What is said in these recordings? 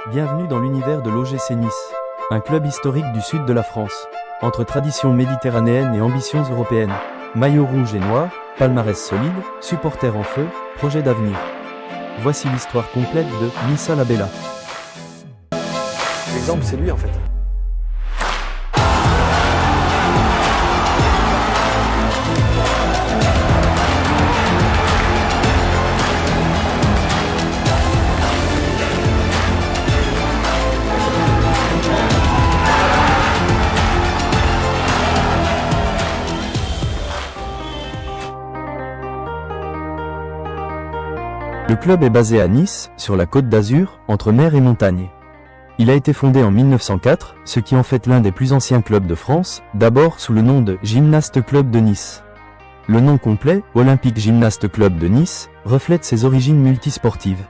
Bienvenue dans l'univers de l'OGC Nice, un club historique du sud de la France. Entre tradition méditerranéenne et ambitions européennes, maillot rouge et noir, palmarès solide, supporters en feu, projet d'avenir. Voici l'histoire complète de Nissa la Bella. L'exemple, c'est lui en fait. Le club est basé à Nice, sur la Côte d'Azur, entre mer et montagne. Il a été fondé en 1904, ce qui en fait l'un des plus anciens clubs de France, d'abord sous le nom de Gymnastes Club de Nice. Le nom complet, Olympique Gymnastes Club de Nice, reflète ses origines multisportives.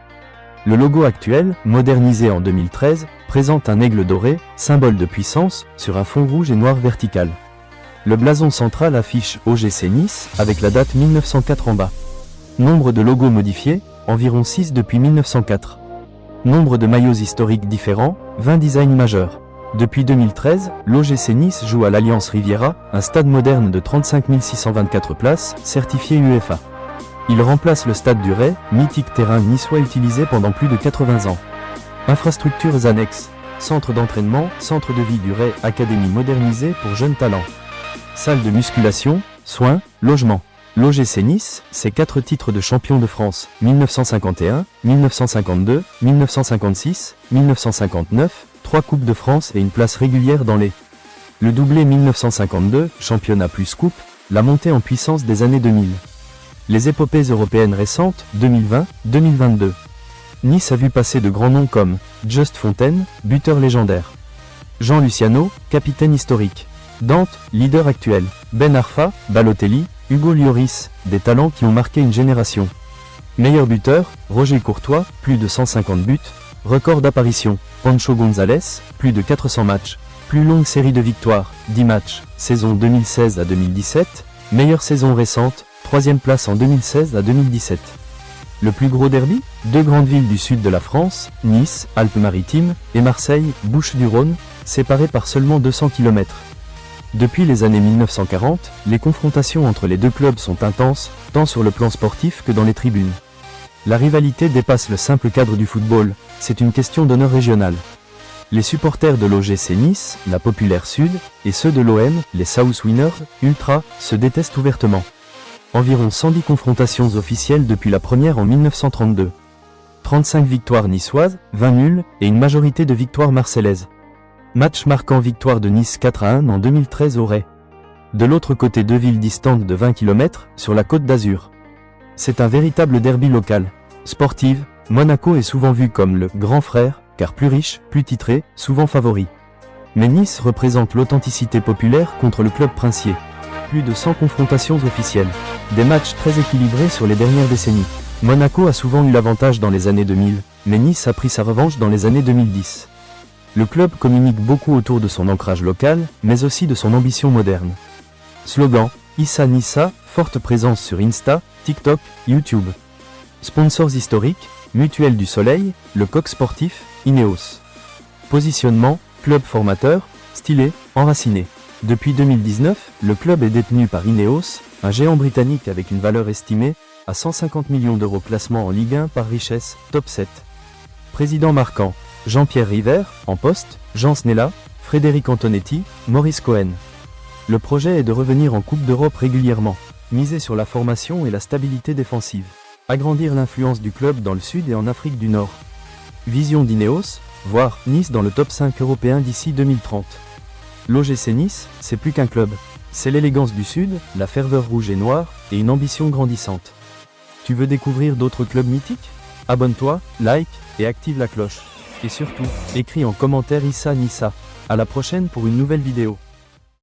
Le logo actuel, modernisé en 2013, présente un aigle doré, symbole de puissance, sur un fond rouge et noir vertical. Le blason central affiche OGC Nice, avec la date 1904 en bas. Nombre de logos modifiés, environ 6 depuis 1904. Nombre de maillots historiques différents, 20 designs majeurs. Depuis 2013, l'OGC Nice joue à l'Alliance Riviera, un stade moderne de 35 624 places, certifié UEFA. Il remplace le stade du Ray, mythique terrain niçois utilisé pendant plus de 80 ans. Infrastructures annexes, centre d'entraînement, centre de vie du Ray, académie modernisée pour jeunes talents. Salle de musculation, soins, logement. L'OGC Nice, c'est 4 titres de champion de France, 1951, 1952, 1956, 1959, 3 Coupes de France et une place régulière dans les. Le doublé 1952, championnat plus coupe, la montée en puissance des années 2000. Les épopées européennes récentes, 2020, 2022. Nice a vu passer de grands noms comme Just Fontaine, buteur légendaire. Jean Luciano, capitaine historique. Dante, leader actuel. Ben Arfa, Balotelli, Hugo Lloris, des talents qui ont marqué une génération. Meilleur buteur, Roger Courtois, plus de 150 buts. Record d'apparition, Pancho González, plus de 400 matchs. Plus longue série de victoires, 10 matchs, saison 2016 à 2017. Meilleure saison récente, 3e place en 2016 à 2017. Le plus gros derby, 2 grandes villes du sud de la France, Nice, Alpes-Maritimes, et Marseille, Bouches-du-Rhône, séparées par seulement 200 km. Depuis les années 1940, les confrontations entre les deux clubs sont intenses, tant sur le plan sportif que dans les tribunes. La rivalité dépasse le simple cadre du football, c'est une question d'honneur régional. Les supporters de l'OGC Nice, la Populaire Sud, et ceux de l'OM, les South Winners, Ultra, se détestent ouvertement. Environ 110 confrontations officielles depuis la première en 1932. 35 victoires niçoises, 20 nuls, et une majorité de victoires marseillaises. Match marquant victoire de Nice 4-1 en 2013 au Ray. De l'autre côté, 2 villes distantes de 20 km, sur la Côte d'Azur. C'est un véritable derby local. Sportive, Monaco est souvent vu comme le grand frère, car plus riche, plus titré, souvent favori. Mais Nice représente l'authenticité populaire contre le club princier. Plus de 100 confrontations officielles. Des matchs très équilibrés sur les dernières décennies. Monaco a souvent eu l'avantage dans les années 2000, mais Nice a pris sa revanche dans les années 2010. Le club communique beaucoup autour de son ancrage local, mais aussi de son ambition moderne. Slogan, Issa Nissa, forte présence sur Insta, TikTok, YouTube. Sponsors historiques, Mutuelle du Soleil, le Coq Sportif, Ineos. Positionnement, club formateur, stylé, enraciné. Depuis 2019, le club est détenu par Ineos, un géant britannique avec une valeur estimée à 150 millions d'euros. Classement en Ligue 1 par richesse, top 7. Président marquant, Jean-Pierre River, en poste, Jean Snella, Frédéric Antonetti, Maurice Cohen. Le projet est de revenir en Coupe d'Europe régulièrement, miser sur la formation et la stabilité défensive, agrandir l'influence du club dans le sud et en Afrique du Nord. Vision d'Ineos, voir Nice dans le top 5 européen d'ici 2030. L'OGC Nice, c'est plus qu'un club, c'est l'élégance du sud, la ferveur rouge et noire, et une ambition grandissante. Tu veux découvrir d'autres clubs mythiques? Abonne-toi, like, et active la cloche. Et surtout, écris en commentaire Issa Nissa. À la prochaine pour une nouvelle vidéo.